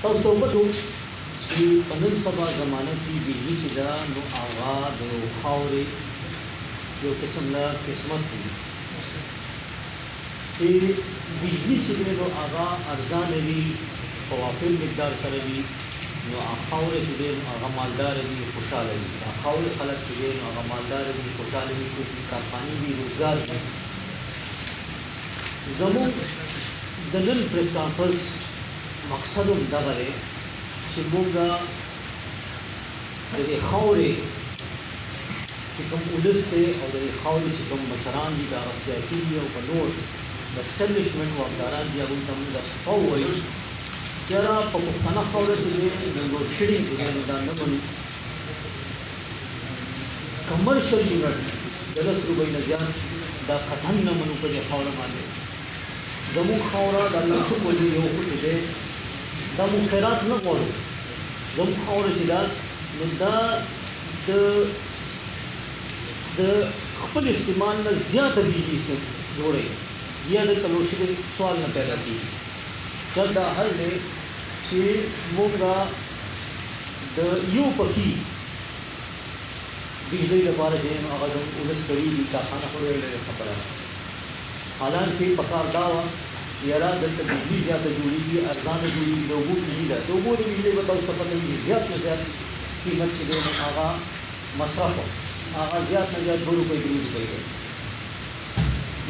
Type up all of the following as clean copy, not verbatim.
تاسو په دوه چې په نن سبا زمانه کې بجلی چې دا نو هغه د خاورې یو قسم نه قسمت دی چې بجلی چې دی نو هغه ارزان وي په وافر مقدار سره وي نو خاورې چې دی نو هغه مالدار وي خوشاله وي خاورې خلک چې دی نو هغه مالدار وي خوشاله وي چې کارخانې وي روزګار وي زموږ د نن پریس کانفرنس مقصد هم دغه دی چې موږ د دې خاورې چې کوم ولس دی او د دې خاورې چې کوم مشران دي دا سیاسي دي او په نور د اسټابلیشمنټ واکداران دي هغوی ته موږ دا صفه ووایو چې یاره په پښتنه خاوره چې دی د لوډ شیډینګ چې دی نو دا نه منو کمرشل یونټ د 10 روپۍ نه زیات دا قطعا نه منو په دې خاوره باندې زموږ خاوره د الله شکر دی یو خو چې دی دا موږ خیرات نه غواړو زموږ خاوره چې ده نو دا د خپل استعمال نه زیاته بجلي جوړوي یا د لوډ شیډینګ سوال نه پیدا کېږي چل دا حل دی چې موږ د یو پکې بجلی لپاره چې نو هغه زموږ ولس کړي دي کارخانه خو لري خبره حالانکه پکار دا وه چې یاره دلته بجلي زیاته جوړېږي ارزانه جوړېږي د اوبو بجلي ده د اوبو د بجلۍ به تاسو ته پته وي زیات نه زیات قیمت چې دی نو هغه مصرف هغه زیات نه زیات 2 روپۍ 3 روپۍ دی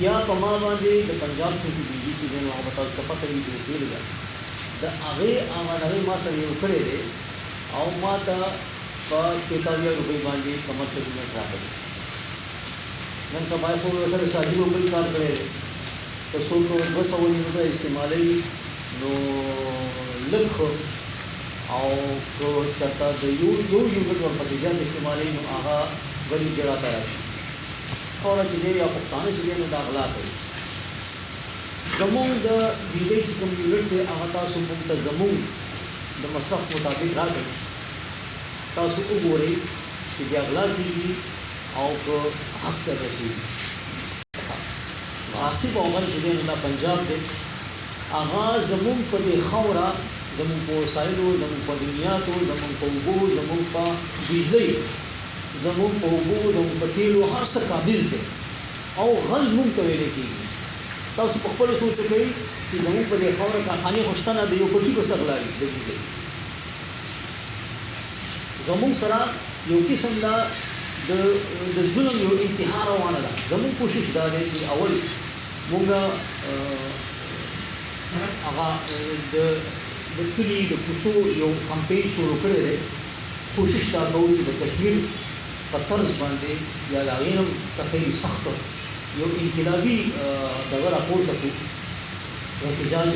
یا په ما باندې د پنجاب چونکې بجلي چې دی نو هغه به تاسو ته پته وي چې ډېرې ده د هغې ما سره یو کړی دی او ما ته په 45 روپۍ باندې کمرشل یونټ راغلی نن سبا خو سره صاحب بل کار کړی دی که څوک 200 یونټه استعمالوي نو لږ او که چېرته د یو یونټ ورپسې زیات استعمالوي نو هغه غریب ډېر راته راشي خاوره چې دی یا پښتانه چې دی نو دا غلا کوي زموږ د بجلۍ چې کوم یونټ دی هغه تاسو موږ ته زموږ د مصرف مطابق راکړئ تاسو وګورئ چې بیا غلا کېږي او که حق ته رسېږي آصف عمر چې دی نو دا پنجاب دی هغه زموږ په دې خاوره زموږ په وسایلو زموږ په دنیاتو زموږ په اوبو زموږ په بجلۍ زموږ په اوبو زموږ په تیلو هر څه قابض دی او غل موږ ته ویلی کېږي تاسو په خپله سوچ وکړئ چې زموږ په دې خاوره کارخانې خو شته نه د یو پکي به څه غلاوي د بجلۍ زموږ سره یو قسم دا د ظلم یو انتها روانه ده زموږ کوشش دا دی چې اول موږ هغه د کلي د کوڅو یو کمپین شروع کړی دی کوشش دا کوو چې د کشمیر په طرز باندې یا د هغې نه تخیل سخت یو انقلابي دغه راپورته کړو احتجاج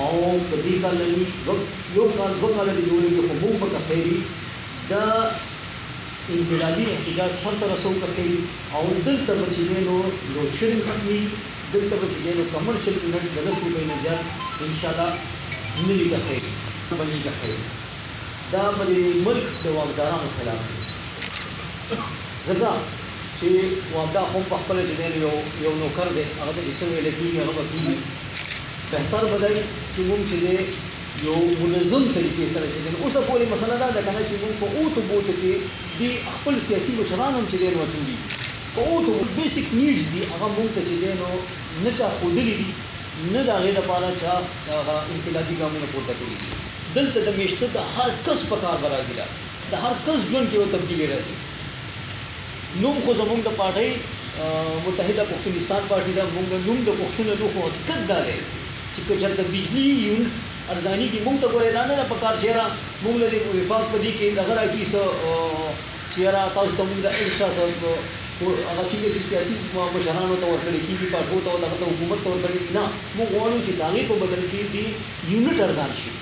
او په دې کال یو کال 2 کاله دې جوړېږي خو موږ به کفیري دا انقلابي احتجاج سرته رسو کفیري او دلته به چې دی نو لوډ شیډینګ ختمېږي دلته به چې دی نو کمرشل یونټ د 10 روپۍ نه زیات انشاءالله نه وي کفیري بني کفیري دا به د ملک د واکدارانو خلاف دی ځکه چې واکدار هم په خپله چې دی یو نوکر دی هغه ته چې څه ویلی کېږي هغه به کېږي بهتر به دی چې موږ چې دی یو منظم طریقې سره چې دی اوسه پورې مسله دا ده که نه چې موږ په اوتو بوتو کې د خپل سیاسي مشران هم چې دی نو اچولي په اوتو بیسک نیډز دي هغه موږ ته چې دی نو نه چا ښودلي دي نه د هغې لپاره چا هغه انقلابي ګامونه پورته کړي دي دلته د میشته د هر کس په کار به راځي ده د هر کس ژوند کې یو تبدیلي راځي نوم خو زموږ د پارټۍ متحده پښتونستان پارټي ده موږ نوم د پښتون نو خو حقیقت دا دی چې که چېرته بجلي یونټ ارزاني کې موږ ته ګورې دا نه ده په کار چې یاره موږ له دې وفاق په دې کې دغه راکړي څه چې یاره تاسو ته موږ د ایکسټرا څه هغه څنګه چې سیاسي مشرانو ته ورکړی کېږي پارټو ته دغه ته حکومت ته ورکړی نه موږ غواړو چې د هغې په بدل کې د یونټ ارزان شي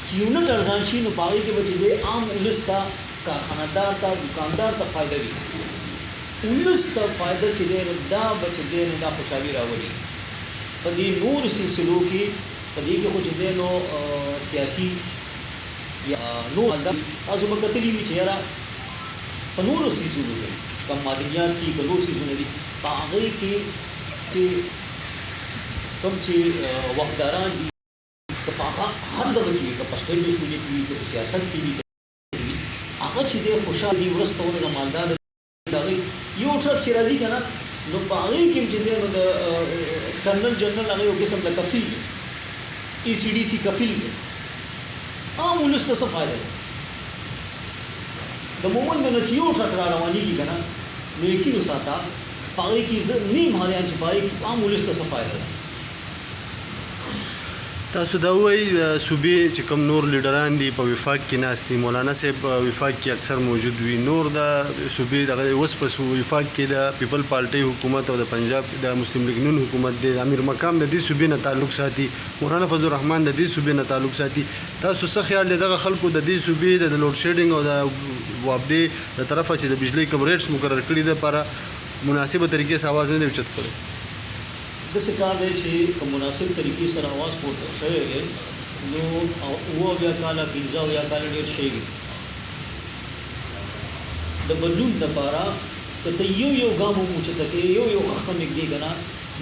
چې یونټ ارزان شي نو په هغې کې به چې دی عام ولس ته کارخانهدار ته دوکاندار ته فایده وي ولس ته فایده چې دی نو دا به چې دی نو دا خوشحالي راولي په دې نورو سلسلو کې په دې کې خو چې دی نو سیاسي یا نور تاسو به کتلي وي چې یاره په نورو څیزونو کې که معدنیات دي که نور څیزونه دي په هغې کې چې کوم چې واکداران دي که په هر دغه کې وي، که په سټیبلیش میډیا کې وي، که په سیاست کې وي، هغه چې دی خوشحال دي ورسته ونه د مالدار د هغې یو ټرک چې راځي که نه نو په هغې کې هم چې دی نو د کرنل جنرل هغه یو قسم د کفیل دی، ای سی ډي سی کفیل دی. عام ولس ته څه فایده ده؟ د مومند نه چې یو ټرک را روانېږي که نه نو یقین وساته په هغې کې زه نیم حالیان چې په هغې کې عام ولس ته څه فایده ده. تاسو دا وایي صوبې چې کوم نور لیډران دي په وفاق کې ناست دي، مولانا صاحب په وفاق کې اکثر موجود وي، نور د صوبې دغه اوس په وفاق کې د پیپل پارټۍ حکومت او د پنجاب د مسلم لیگ نون حکومت دی، امیر مقام د دې صوبې نه تعلق ساتي، مولانا فضل الرحمن د دې صوبې نه تعلق ساتي. تاسو څه خیال دی دغه خلکو د دې صوبې د لوډ شیډینګ او د وابډې د طرفه چې د بجلی کوم ریټس مقرر کړي ده لپاره مناسبه طریقې سره आवाज نه دی اوچت کړی؟ داسې کار دی چې که مناسب طریقې سره اواز پورته شوی دی نو اویا کاله 15 کاله ډېر شی دی د بدلون دپاره که ته یو ګام هم اوچته کړې یو خښ هم نږدې که نه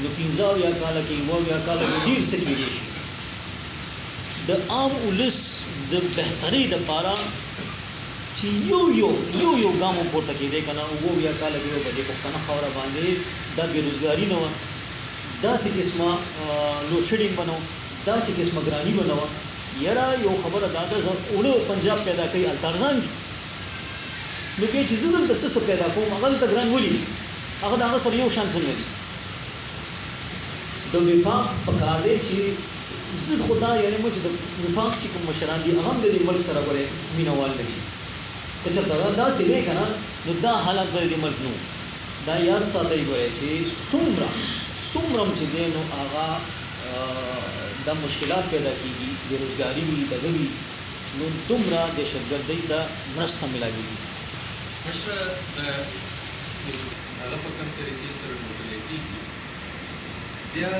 نو 15 کاله کې اویا کاله کې ډېر څه کېدی شي. د عام ولس د بهترۍ دپاره چې یو ګام هم پورته کېدی که نه اویا کاله کې په دې پښتنه خاوره باندې دا بېروزګاري نه وه، داسې قسمه لوډ شیډینګ به نه و، داسې قسمه ګراني به نه وه. یاره یو خبره دا ده زه اوړه پنجاب پیدا کوي هلته ارزان دي، نو بیا چې زه دلته څه پیدا کوم هغه دلته ګران ولي دي، هغه د هغه سره یو شان څنګه دي. د وفاق په کار دی چې زه خو دا یعنې مو چې د وفاق چې کوم مشران دي هغه هم د دې ملک سره ګورې مینهوال نه دي. که چېرته داسې دی که نه نو دا حالت به د دې ملک نه و. دا یاد ساتئ ګورئ چې څومره هم چې دی نو هغه دا مشکلات پیدا کېږي، بېروزګاري وي، دغه وي، نو دومره دهشتګردۍ ته مرسته میلاوېږي. مشره د هغه په کوم طریقې سره ټوټلی کېږي، بیا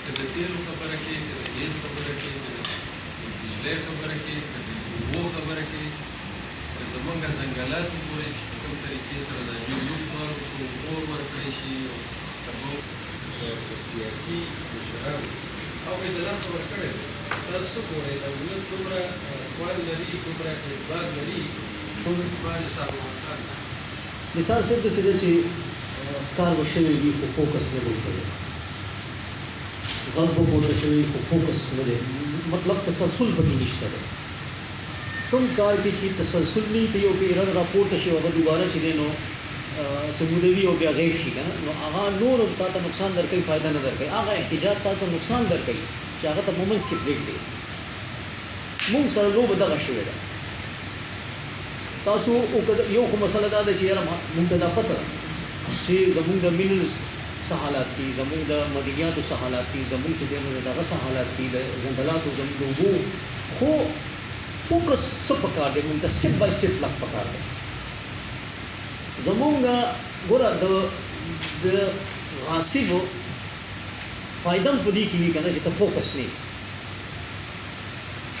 که د تیلو خبره کې، که د ګیس خبره کې، که د بجلۍ خبره کې، که د اوبو خبره کې، که زمونږ ځنګلات وګورئ چې په کوم طریقې سره د هغې لوټ مار وشو، اور ورکړی شي، سیاسي مشران هغوی د لاسه ورکړی دی. تاسو څه ګورئ د ولس دومره توان لري، دومره اعتبار لري، مثال صرف داسې ده چې کار به شوی وي خو فوکس نه دی شوی، غږ به پورته شوی وي خو فوکس نه دی، مطلب تسلسل پکې نشته دی. کوم کار کې چې تسلسل نه وي ته یو ایرر راپورته شي هغه دوباره چې دی نو سمودوي او بیا غیب شي که نه نو هغه نور تا ته نقصان درکوي، فایده نه درکوي. هغه احتجاج تا ته نقصان درکوي چې هغه ته په منځ کې پرېږدي. مونږ سره لوبه دغه شوې ده. تاسو یو خو مسله دا ده چې یاره مونږ ته دا پته ده چې زمونږ د مینرلز څه حالات دي، زمونږ د معدنیاتو څه حالات دي، زمونږ چې دی نو د دغه څه حالات دي، د ځنګلاتو، زمونږ د اوبو، خو فوکس څه پکار دی؟ مونږ ته سټپ بای سټپ لګ پکار دی. زمونږ ګوره د غاصبو فایده هم په دې کې وي که نه چې ته فوکس نه وي.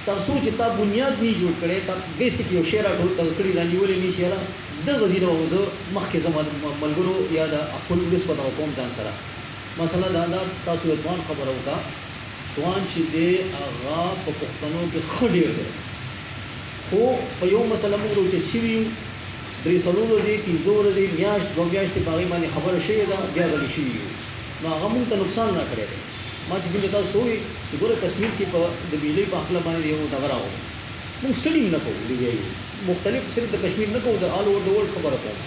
تر څو چې تا بنیاد نه جوړ کړی، تا بیسک یو شی را کړي را نیولې نه شي، یاره دغه ځای نه به زه مخکې زما ملګرو یا د خپل ولس په دغه کوم ځان سره مسله دا ده. تاسو د توان خبره وکړه، توان چې دی هغه په پښتنو کې ښه ډېر دی، خو په یو مسله موږ روچت شوي یو 3 ورځې 15 ورځې میاشت 2 میاشتې په هغې باندې خبره شوې ده، بیا غلي شوي یو، نو هغه موږ ته نقصان را کړی دی. ما چې څنګه تاسو ته ووایي چې ګوره کشمیر کې په د بجلۍ په هکله باندې یو دغه راغلی، موږ سټډي هم نه کوو، لګیا یو مختلف، صرف د کشمیر نه کوو، د آل اوور د ورلډ خبره کوو.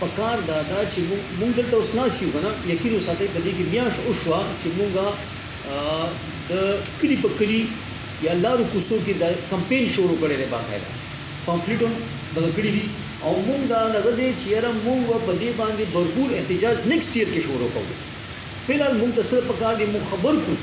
په کار دا ده چې موږ دلته اوس ناست یو که نه، یقین وساتئ په دې کې میاشت وشوه چې موږ د کلي په کلي یا لارو کوڅو کې د کمپین شروع کړی دی، باقاعده پامفلیټ هم دغه کړي دي، او موږ دا دغه دی چې یاره موږ په دې باندې بھرپور احتجاج نیکسټ ایئر کې شروع کوو. فی الحال موږ ته څه پکار دی؟ موږ خبر کړو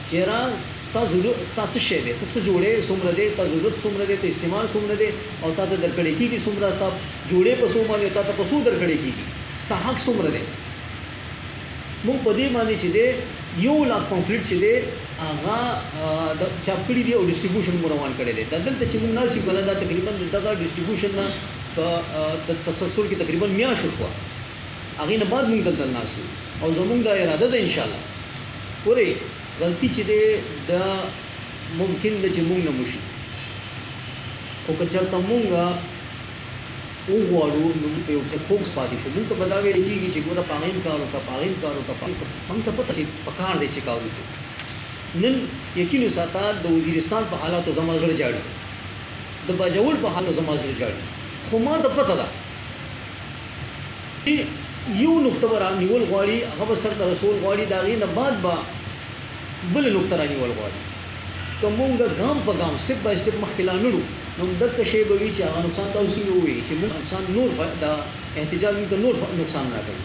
چې یاره ستا ضرورت ستا څه شی دی، ته څه جوړې څومره دی، تا ضرورت څومره دی، ته استعمال څومره دی، او تا ته درکړی کېږي څومره، تا جوړې په څو باندې، تا ته په څو درکړی کېږي، ستا حق څومره دی. موږ په دې باندې چې دی 1 لاک پامفلیټ چې دی هغه د چاپ کړي دي او ډسټریبیوشن مو روان کړی دی. دا دلته چې موږ ناست یو که نه، دا تقریبا دغه ډسټریبیوشن نه په تسلسل کې تقریبا میاشت وشوه، هغې نه بعد موږ دلته ناست یو، او زمونږ دا اراده ده انشاءالله ګورئ غلطي چې دی دا ممکن ده چې مونږ نه وشي خو که چېرته مونږ وغواړو نو موږ په یو څه فوکس پاتې شو مونږ ته به دا ویل کېږي چې ګوره په هغې هم کار وکړه په هغې هم کار وکړه موږ ته پته چې په کار دی چې کار وکړو نن یقین وساته د وزیرستان په حالاتو زما زړه جاړي د باجوړ په حالاتو زما زړه جاړي خو ما ته پته ده یو نقطه به رانیول غواړي هغه به سرته رسول غواړي د هغې نه بعد به بله نقطه رانیول غواړي که مونږ ګام په ګام سټپ بای سټپ مخکې لا نه ړو نو دغه شی به وي چې هغه نقصان ته اوسې ووایي چې مونږ انسان نور د احتجاج موږ ته نور نقصان راکوي